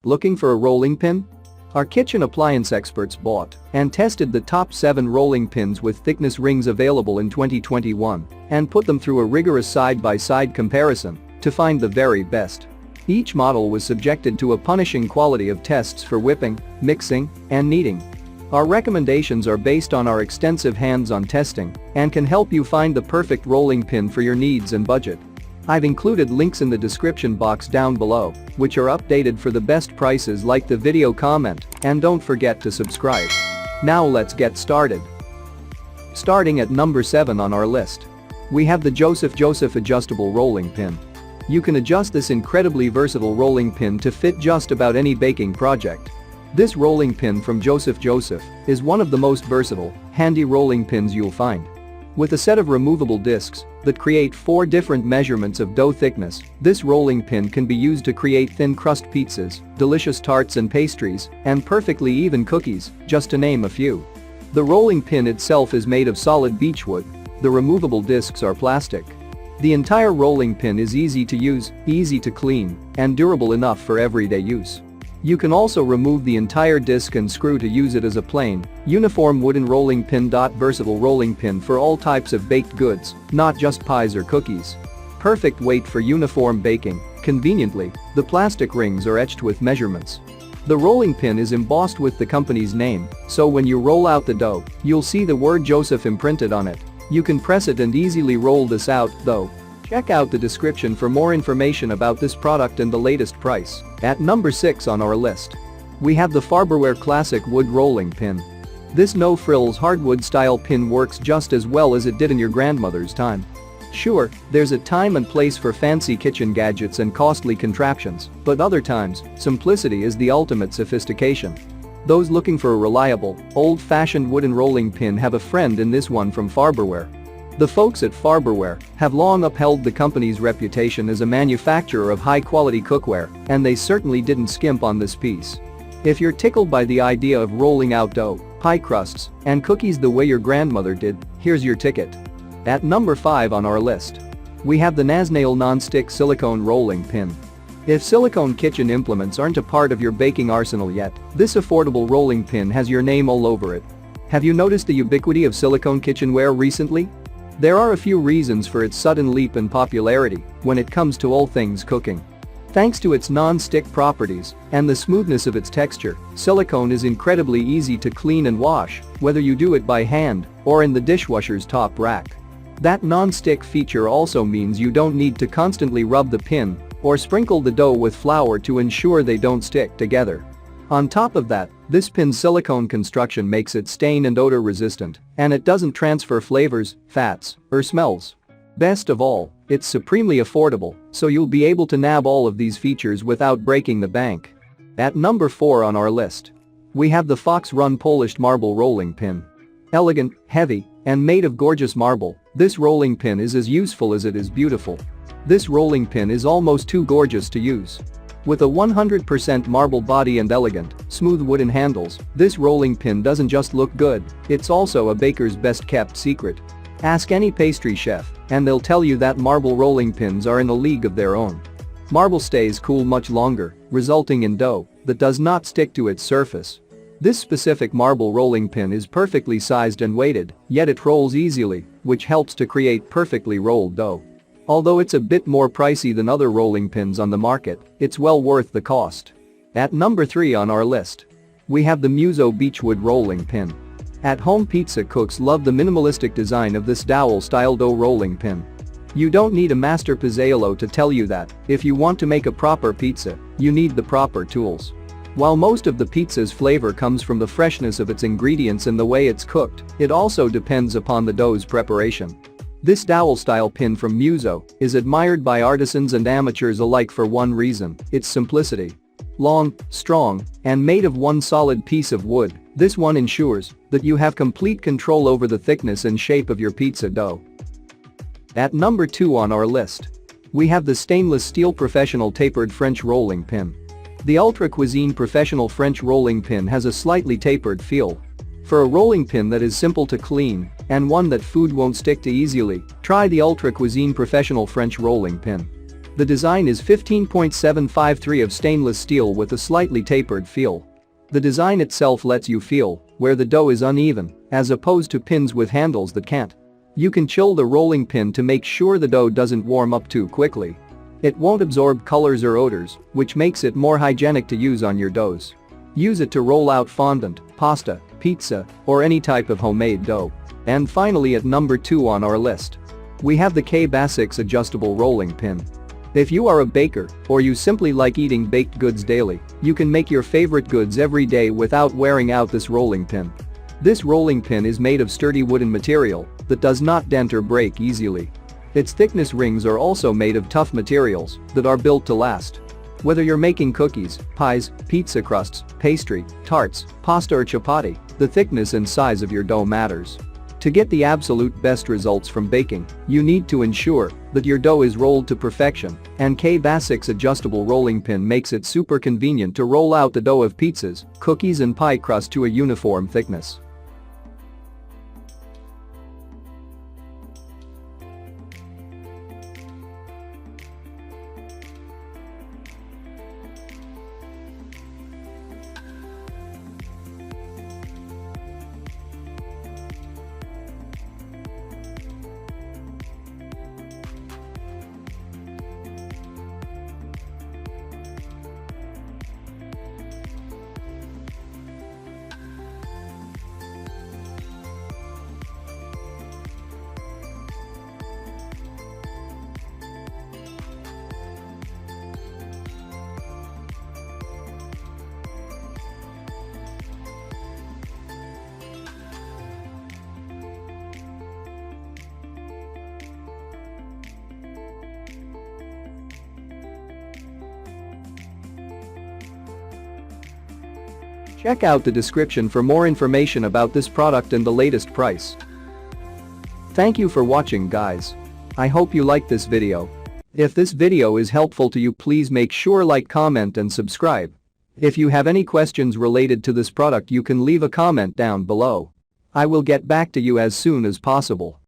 Looking for a rolling pin? Our kitchen appliance experts bought and tested the top 7 rolling pins with thickness rings available in 2021 and put them through a rigorous side-by-side comparison to find the very best. Each model was subjected to a punishing quality of tests for whipping, mixing, and kneading. Our recommendations are based on our extensive hands-on testing and can help you find the perfect rolling pin for your needs and budget. I've included links in the description box down below, which are updated for the best prices. Like the video, comment, and don't forget to subscribe. Now let's get started. Starting at number 7 on our list. We have the Joseph adjustable rolling pin. You can adjust this incredibly versatile rolling pin to fit just about any baking project. This rolling pin from Joseph is one of the most versatile, handy rolling pins you'll find. With a set of removable discs that create 4 different measurements of dough thickness, this rolling pin can be used to create thin crust pizzas, delicious tarts and pastries, and perfectly even cookies, just to name a few. The rolling pin itself is made of solid beechwood. The removable discs are plastic. The entire rolling pin is easy to use, easy to clean, and durable enough for everyday use. You can also remove the entire disc and screw to use it as a plain, uniform wooden rolling pin. Versatile rolling pin for all types of baked goods, not just pies or cookies. Perfect weight for uniform baking. Conveniently, the plastic rings are etched with measurements. The rolling pin is embossed with the company's name, so when you roll out the dough, you'll see the word Joseph imprinted on it. You can press it and easily roll this out, though. Check out the description for more information about this product and the latest price. At number 6 on our list. We have the Farberware Classic Wood Rolling Pin. This no-frills hardwood style pin works just as well as it did in your grandmother's time. Sure, there's a time and place for fancy kitchen gadgets and costly contraptions, but other times, simplicity is the ultimate sophistication. Those looking for a reliable, old-fashioned wooden rolling pin have a friend in this one from Farberware. The folks at Farberware have long upheld the company's reputation as a manufacturer of high-quality cookware, and they certainly didn't skimp on this piece. If you're tickled by the idea of rolling out dough, pie crusts, and cookies the way your grandmother did, here's your ticket. At number 5 on our list. We have the Nasnaioll Nonstick Silicone Rolling Pin. If silicone kitchen implements aren't a part of your baking arsenal yet, this affordable rolling pin has your name all over it. Have you noticed the ubiquity of silicone kitchenware recently? There are a few reasons for its sudden leap in popularity when it comes to all things cooking. Thanks to its non-stick properties and the smoothness of its texture, silicone is incredibly easy to clean and wash, whether you do it by hand or in the dishwasher's top rack. That non-stick feature also means you don't need to constantly rub the pin or sprinkle the dough with flour to ensure they don't stick together. On top of that, this pin's silicone construction makes it stain and odor resistant, and it doesn't transfer flavors, fats, or smells. Best of all, it's supremely affordable, so you'll be able to nab all of these features without breaking the bank. At number 4 on our list. We have the Fox Run Polished Marble Rolling Pin. Elegant, heavy, and made of gorgeous marble, this rolling pin is as useful as it is beautiful. This rolling pin is almost too gorgeous to use. With a 100% marble body and elegant, smooth wooden handles, this rolling pin doesn't just look good, it's also a baker's best-kept secret. Ask any pastry chef, and they'll tell you that marble rolling pins are in a league of their own. Marble stays cool much longer, resulting in dough that does not stick to its surface. This specific marble rolling pin is perfectly sized and weighted, yet it rolls easily, which helps to create perfectly rolled dough. Although it's a bit more pricey than other rolling pins on the market, it's well worth the cost. At number 3 on our list. We have the Muso Beechwood Rolling Pin. At-home pizza cooks love the minimalistic design of this dowel-style dough rolling pin. You don't need a master pizzaiolo to tell you that, if you want to make a proper pizza, you need the proper tools. While most of the pizza's flavor comes from the freshness of its ingredients and the way it's cooked, it also depends upon the dough's preparation. This dowel-style pin from Muso is admired by artisans and amateurs alike for one reason: its simplicity. Long, strong, and made of one solid piece of wood, this one ensures that you have complete control over the thickness and shape of your pizza dough. At number 2 on our list. We have the stainless steel Professional Tapered French Rolling Pin. The Ultra Cuisine Professional French Rolling Pin has a slightly tapered feel. For a rolling pin that is simple to clean and one that food won't stick to easily, try the Ultra Cuisine Professional French Rolling Pin. The design is 15.753 of stainless steel with a slightly tapered feel. The design itself lets you feel where the dough is uneven, as opposed to pins with handles that can't. You can chill the rolling pin to make sure the dough doesn't warm up too quickly. It won't absorb colors or odors, which makes it more hygienic to use on your doughs. Use it to roll out fondant, pasta, pizza, or any type of homemade dough. And finally, at number 2 on our list, we have the K-Basics adjustable rolling pin. If you are a baker or you simply like eating baked goods daily, you can make your favorite goods every day without wearing out this rolling pin. This rolling pin is made of sturdy wooden material that does not dent or break easily. Its thickness rings are also made of tough materials that are built to last. Whether you're making cookies, pies, pizza crusts, pastry, tarts, pasta or chapati, the thickness and size of your dough matters. To get the absolute best results from baking, you need to ensure that your dough is rolled to perfection, and K-Basics adjustable rolling pin makes it super convenient to roll out the dough of pizzas, cookies and pie crust to a uniform thickness. Check out the description for more information about this product and the latest price. Thank you for watching, guys. I hope you liked this video. If this video is helpful to you, please make sure like, comment and subscribe. If you have any questions related to this product, you can leave a comment down below. I will get back to you as soon as possible.